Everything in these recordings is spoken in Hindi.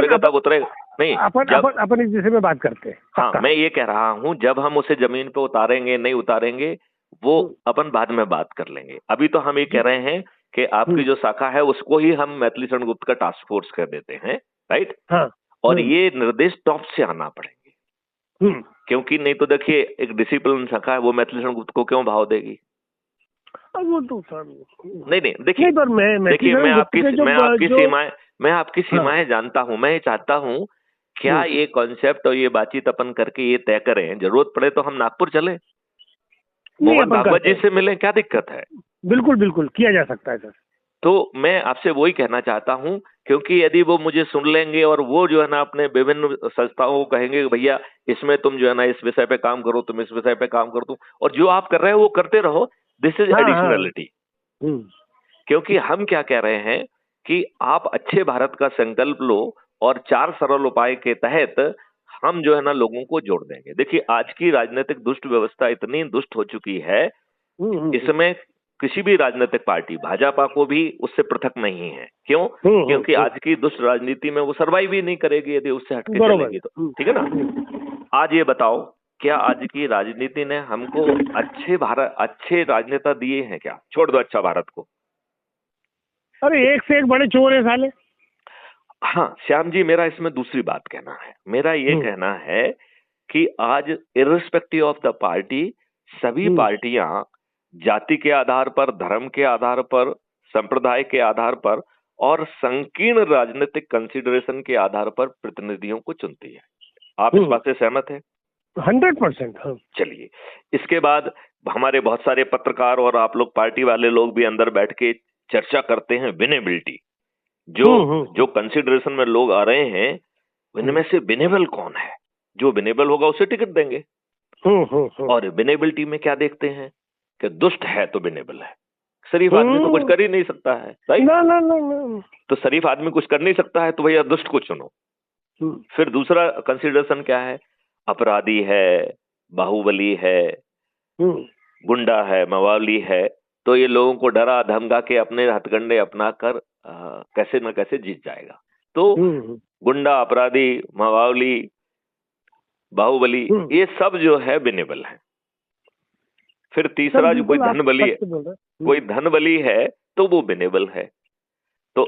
उतरेगा तब उतरेगा नहीं। अपन इस विषय में बात करते हैं। हाँ, मैं ये कह रहा हूँ जब हम उसे जमीन पे उतारेंगे नहीं उतारेंगे वो अपन बाद में बात कर लेंगे। अभी तो हम ये कह रहे हैं कि आपकी जो शाखा है उसको ही हम मैथिली शरण गुप्त का टास्क फोर्स कर देते हैं, राइट। हाँ, और ये निर्देश टॉप से आना पड़ेंगे, क्योंकि नहीं तो देखिए एक डिसिप्लिन शाखा है, वो मैथिली शरण गुप्त को क्यों भाव देगी? वो तो सर नहीं देखिए, देखिए मैं आपकी सीमाएं जानता हूं। मैं चाहता हूं क्या ये कॉन्सेप्ट और ये बातचीत अपन करके ये तय करें, जरूरत पड़े तो हम नागपुर चले, मोहन भागवत जी से मिलें, क्या दिक्कत है? बिल्कुल बिल्कुल किया जा सकता है सर। तो मैं आपसे वही कहना चाहता हूं, क्योंकि यदि वो मुझे सुन लेंगे और वो जो है ना अपने विभिन्न संस्थाओं को कहेंगे भैया इसमें तुम जो है ना इस विषय पे काम करो, तुम इस विषय पे काम करो, तुम और जो आप कर रहे हो वो करते रहो, दिस इज एडिशनलिटी। क्योंकि हम क्या कह रहे हैं कि आप अच्छे भारत का संकल्प लो और 4 सरल उपाय के तहत हम जो है ना लोगों को जोड़ देंगे। देखिए आज की राजनीतिक दुष्ट व्यवस्था इतनी दुष्ट हो चुकी है, इसमें किसी भी राजनीतिक पार्टी भाजपा को भी उससे पृथक नहीं है। क्यों? क्योंकि आज की दुष्ट राजनीति में वो सर्वाइव ही नहीं करेगी यदि उससे हटके चलेगी तो, ठीक है ना। आज ये बताओ क्या आज की राजनीति ने हमको अच्छे राजनेता दिए हैं क्या? छोड़ दो अच्छा भारत को। अरे एक से एक बड़े चोर है साले। हाँ श्याम जी, मेरा इसमें दूसरी बात कहना है। मेरा ये कहना है कि आज इर्रिस्पेक्टिव ऑफ द पार्टी सभी पार्टियां जाति के आधार पर, धर्म के आधार पर, संप्रदाय के आधार पर और संकीर्ण राजनीतिक कंसिडरेशन के आधार पर प्रतिनिधियों को चुनती है। आप इस बात से सहमत हैं? 100%। चलिए, इसके बाद हमारे बहुत सारे पत्रकार और आप लोग पार्टी वाले लोग भी अंदर बैठ के चर्चा करते हैं विनेबिलिटी। जो कंसिडरेशन में लोग आ रहे हैं इनमें से विनेबल कौन है, जो विनेबल होगा उसे टिकट देंगे। और विनेबिलिटी में क्या देखते हैं कि दुष्ट है तो विनेबल है, शरीफ आदमी तो कुछ कर ही नहीं सकता है, राइट। तो शरीफ आदमी कुछ कर नहीं सकता है तो भैया दुष्ट को चुनो। फिर दूसरा कंसिडरेशन क्या है? अपराधी है, बाहुबली है, गुंडा है, मवाली है, तो ये लोगों को डरा धमका के अपने हथकंडे अपना कर कैसे न कैसे जीत जाएगा। तो गुंडा, अपराधी, मवाली, बाहुबली ये सब जो है विनेबल है। फिर तीसरा जो कोई धनबली है तो वो विनेबल है। तो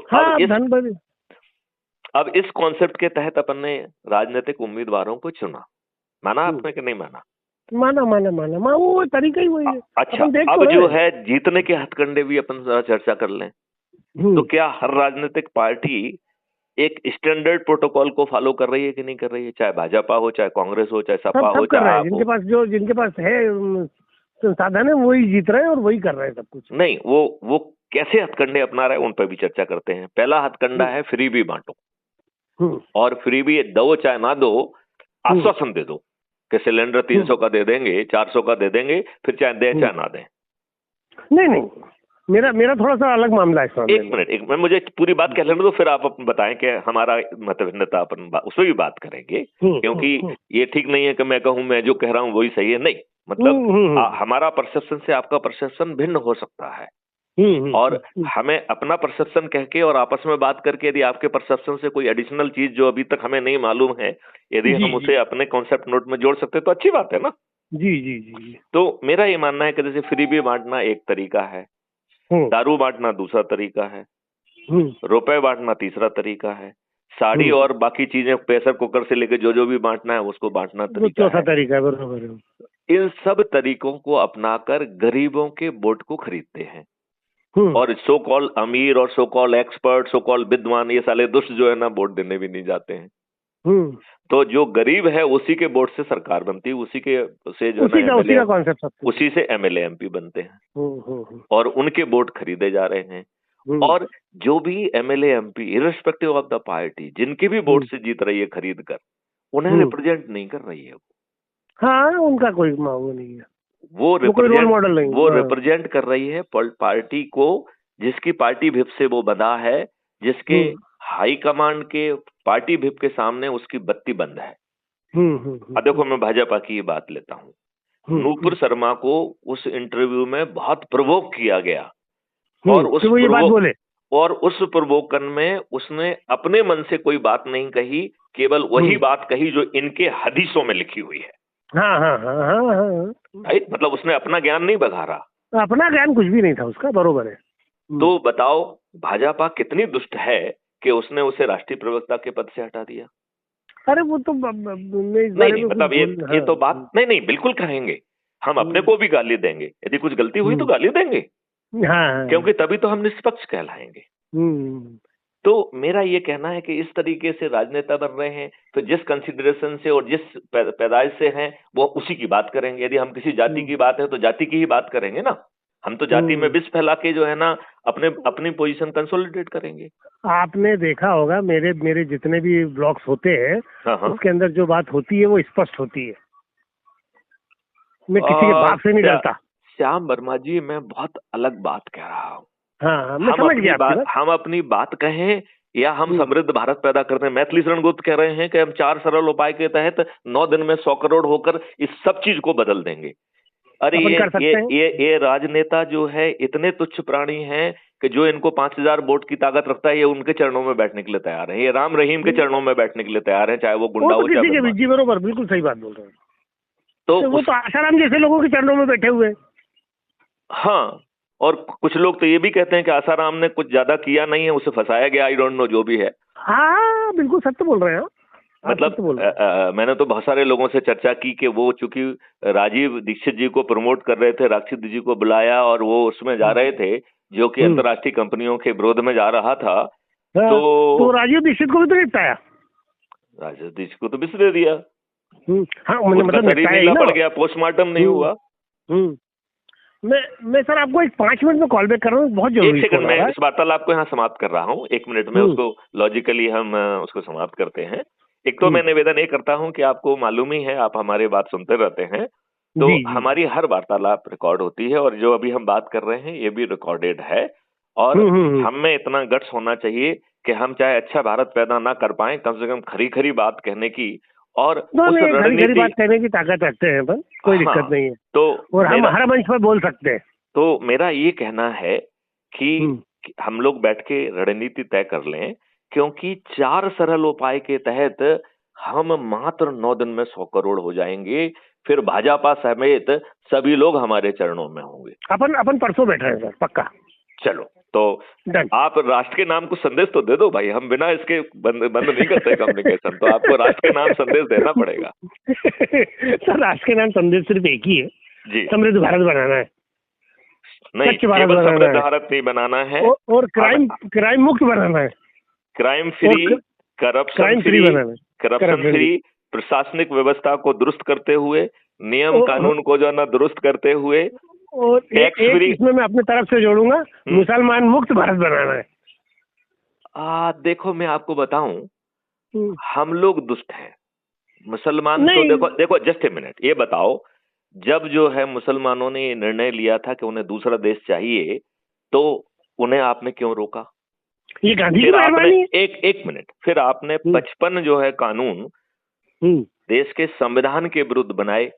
अब इस कॉन्सेप्ट के तहत अपन ने राजनीतिक उम्मीदवारों को चुना। माना आपने कि नहीं माना? माना वो तरीका ही वही है। अच्छा, अब जो है जीतने के हथकंडे भी अपन जरा चर्चा कर लें। तो क्या हर राजनीतिक पार्टी एक स्टैंडर्ड प्रोटोकॉल को फॉलो कर रही है कि नहीं कर रही है? चाहे भाजपा हो, चाहे कांग्रेस हो, चाहे सपा हो, चाहे जिनके पास है संसाधन है वही जीत रहे हैं और वही कर रहे हैं सब कुछ। नहीं, वो कैसे हथकंडे अपना रहे उन पर भी चर्चा करते हैं। पहला हथकंडा है फ्री भी बांटो, और फ्री भी दो चाहे ना दो, आश्वासन दे दो कि सिलेंडर 300 का दे देंगे, 400 का दे देंगे, फिर चाहे दें चाहे ना दें। नहीं, मेरा थोड़ा सा अलग मामला है। एक मिनट मुझे पूरी बात कह लेने दो, फिर आप बताएं कि हमारा मतभिन्नता अपन उस पर भी बात करेंगे। क्योंकि ये ठीक नहीं है कि मैं कहूं मैं जो कह रहा हूं वही सही है, नहीं। मतलब हमारा परसेप्शन से आपका परसेप्शन भिन्न हो सकता है, और हमें अपना परसेप्शन कह के और आपस में बात करके यदि आपके परसेप्शन से कोई एडिशनल चीज जो अभी तक हमें नहीं मालूम है, यदि हम उसे अपने कॉन्सेप्ट नोट में जोड़ सकते तो अच्छी बात है ना। जी। तो मेरा ये मानना है कि जैसे फ्री भी बांटना एक तरीका है, दारू बांटना दूसरा तरीका है, रुपए बांटना तीसरा तरीका है, साड़ी और बाकी चीजें प्रेशर कुकर से लेके जो भी बांटना है उसको बांटना चौथा तरीका है। बराबर। इन सब तरीकों को अपनाकर गरीबों के वोट को खरीदते हैं। और सो कॉल अमीर और सो कॉल एक्सपर्ट, सो कॉल विद्वान, ये साले दुष्ट जो है ना वोट देने भी नहीं जाते हैं। तो जो गरीब है उसी के वोट से सरकार बनती है, उसी से एमएलए एमपी बनते हैं, और उनके वोट खरीदे जा रहे हैं। और जो भी MLA MP irrespective of the party जिनके भी वोट से जीत रही है खरीद कर, उन्हें रिप्रेजेंट नहीं कर रही है। हाँ, उनका कोई वो नहीं है, वो रिप्रेजेंट कर रही है पार्टी को, जिसकी पार्टी विप से वो बंधा है, जिसके हाई कमांड के पार्टी विप के सामने उसकी बत्ती बंद है। अब देखो मैं भाजपा की ये बात लेता हूँ। नूपुर शर्मा को उस इंटरव्यू में बहुत प्रोवोक किया गया, और और उस प्रवोकन में उसने अपने मन से कोई बात नहीं कही, केवल वही बात कही जो इनके हदीसों में लिखी हुई है। हाँ हाँ हाँ हाँ हाँ, राइट, मतलब उसने अपना ज्ञान नहीं बघारा। अपना ज्ञान कुछ भी नहीं था उसका, बरोबर है। तो बताओ भाजपा कितनी दुष्ट है कि उसने उसे राष्ट्रीय प्रवक्ता के पद से हटा दिया। अरे वो तो मैं इस बारे नहीं में मतलब ये तो बात नहीं बिल्कुल कहेंगे, हम अपने को भी गाली देंगे, यदि कुछ गलती हुई तो गाली देंगे, हाँ, क्योंकि तभी तो हम निष्पक्ष कहलाएंगे। तो मेरा ये कहना है कि इस तरीके से राजनेता बन रहे हैं, तो जिस कंसिडरेशन से और जिस पैदाइश से हैं वो उसी की बात करेंगे। यदि हम किसी जाति की बात है तो जाति की ही बात करेंगे ना, हम तो जाति में विष फैला के जो है ना अपनी पोजीशन कंसोलिडेट करेंगे। आपने देखा होगा मेरे जितने भी ब्लॉग्स होते हैं, उसके अंदर जो बात होती है वो स्पष्ट होती है, मैं किसी के बात से नहीं डरता। श्याम वर्मा जी, मैं बहुत अलग बात कह रहा हूँ। हाँ, मैं समझ गया आपकी बात। हम अपनी बात कहें या हम समृद्ध भारत पैदा करते हैं। मैथिली शरण गुप्त कह रहे हैं कि हम 4 सरल उपाय के तहत 9 दिन में 100 करोड़ होकर इस सब चीज को बदल देंगे। अरे ये राजनेता जो है इतने तुच्छ प्राणी हैं कि जो इनको 5000 वोट की ताकत रखता है, ये उनके चरणों में बैठने के लिए तैयार है। ये राम रहीम के चरणों में बैठने के लिए तैयार है, चाहे वो गुंडा हो चाहे जी, बरोबर, बिल्कुल सही बात बोल रहे हैं। तो वो तो आसाराम जैसे लोगों के चरणों में बैठे हुए। हाँ, और कुछ लोग तो ये भी कहते हैं कि आसाराम ने कुछ ज्यादा किया नहीं है, उसे फंसाया गया, आई डोंट नो, जो भी है। हाँ, बिल्कुल सत्य बोल रहे हैं। मतलब मैंने तो बहुत सारे लोगों से चर्चा की कि वो चूंकि राजीव दीक्षित जी को प्रमोट कर रहे थे, राक्षित जी को बुलाया और वो उसमें जा रहे थे जो कि अंतर्राष्ट्रीय कंपनियों के विरोध में जा रहा था। तो राजीव दीक्षित को भी तो निपटाया, राजीव दीक्षित को तो बिस दे दिया। हाँ, मतलब नीला पड़ गया, पोस्टमार्टम नहीं हुआ। मैं सर आपको एक 5 मिनट में कॉल बैक कर रहा हूँ, बहुत जरूरी। 1 सेकंड में इस वार्तालाप को यहाँ समाप्त कर रहा हूँ, 1 मिनट में उसको लॉजिकली हम उसको समाप्त करते हैं। एक तो मैं निवेदन ये करता हूँ कि आपको मालूम ही है, आप हमारी बात सुनते रहते हैं, तो हमारी हर वार्तालाप रिकॉर्ड होती है और जो अभी हम बात कर रहे हैं ये भी रिकॉर्डेड है। और हमें इतना गट्स होना चाहिए कि हम चाहे अच्छा भारत पैदा ना कर पाए, कम से कम खरी खरी बात कहने की और उस रणनीति बात कहने की ताकत रखते हैं, पर कोई दिक्कत नहीं है। तो और हम हर मंच पर बोल सकते हैं। तो मेरा ये कहना है कि हम लोग बैठ के रणनीति तय कर लें, क्योंकि 4 सरल उपाय के तहत हम मात्र 9 दिन में 100 करोड़ हो जाएंगे, फिर भाजपा समेत सभी लोग हमारे चरणों में होंगे। अपन परसों बैठ रहे हैं सर, पक्का। चलो, तो आप राष्ट्र के नाम को संदेश तो दे दो भाई, हम बिना इसके बंद नहीं करते कम्युनिकेशन, तो आपको राष्ट्र के नाम संदेश देना पड़ेगा। सर राष्ट्र के नाम संदेश सिर्फ एक ही है जी, समृद्ध भारत बनाना है। नहीं, केवल समृद्ध भारत नहीं बनाना है और क्राइम मुक्त बनाना है, क्राइम फ्री, करप्शन फ्री, प्रशासनिक व्यवस्था को दुरुस्त करते हुए, नियम कानून को जो है ना दुरुस्त करते हुए, और इसमें मैं अपनी तरफ से जोड़ूंगा, मुसलमान मुक्त भारत बनाना है। देखो मैं आपको बताऊं, हम लोग दुष्ट हैं, मुसलमान तो देखो जस्ट ए मिनट, ये बताओ, जब जो है मुसलमानों ने ये निर्णय लिया था कि उन्हें दूसरा देश चाहिए, तो उन्हें आपने क्यों रोका? ये गांधी की मेहरबानी है। एक मिनट, फिर आपने 55 जो है कानून देश के संविधान के विरुद्ध बनाए।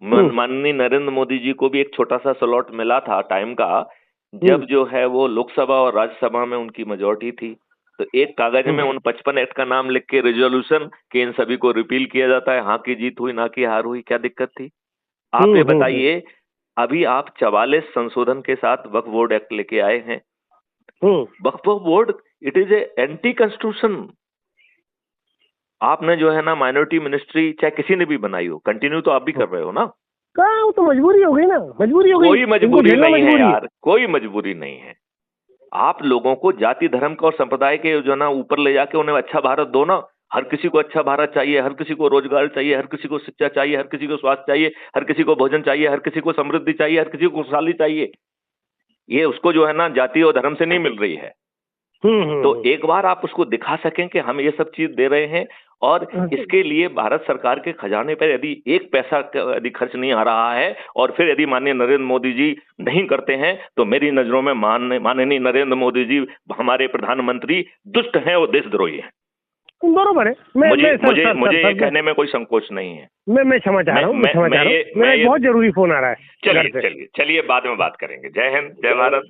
माननीय नरेंद्र मोदी जी को भी एक छोटा सा स्लॉट मिला था टाइम का, जब जो है वो लोकसभा और राज्यसभा में उनकी मेजॉरिटी थी, तो एक कागज में उन 55 एक्ट का नाम लिख के रेजोल्यूशन कि इन सभी को रिपील किया जाता है, हाँ की जीत हुई ना की हार हुई, क्या दिक्कत थी? आप ये बताइए, अभी आप 44 संशोधन के साथ वक्फ बोर्ड एक्ट लेके आए हैं। Waqf board it is a anti constitution. आपने जो है ना माइनॉरिटी मिनिस्ट्री चाहे किसी ने भी बनाई हो, कंटिन्यू तो आप भी कर रहे हो ना। वो तो मजबूरी हो गई ना, मजबूरी हो गई। कोई मजबूरी नहीं है यार, कोई मजबूरी नहीं है। आप लोगों को जाति धर्म का और संप्रदाय के जो ना ऊपर ले जाके उन्हें अच्छा भारत दो ना। हर किसी को अच्छा भारत चाहिए, हर किसी को रोजगार चाहिए, हर किसी को शिक्षा चाहिए, हर किसी को स्वास्थ्य चाहिए, हर किसी को भोजन चाहिए, हर किसी को समृद्धि चाहिए, हर किसी को खुशहाली चाहिए। ये उसको जो है ना जाति और धर्म से नहीं मिल रही है। तो एक बार आप उसको दिखा सकें कि हम ये सब चीज दे रहे हैं, और इसके लिए भारत सरकार के खजाने पर यदि 1 पैसा यदि खर्च नहीं आ रहा है, और फिर यदि माननीय नरेंद्र मोदी जी नहीं करते हैं, तो मेरी नजरों में माननीय नरेंद्र मोदी जी हमारे प्रधानमंत्री दुष्ट हैं और देशद्रोही हैं। बरोबर है। मुझे ये कहने में कोई संकोच नहीं है। मैं क्षमा चाह रहा हूँ, मेरा बहुत जरूरी फोन आ रहा है। चलिए बाद में बात करेंगे। जय हिंद, जय भारत।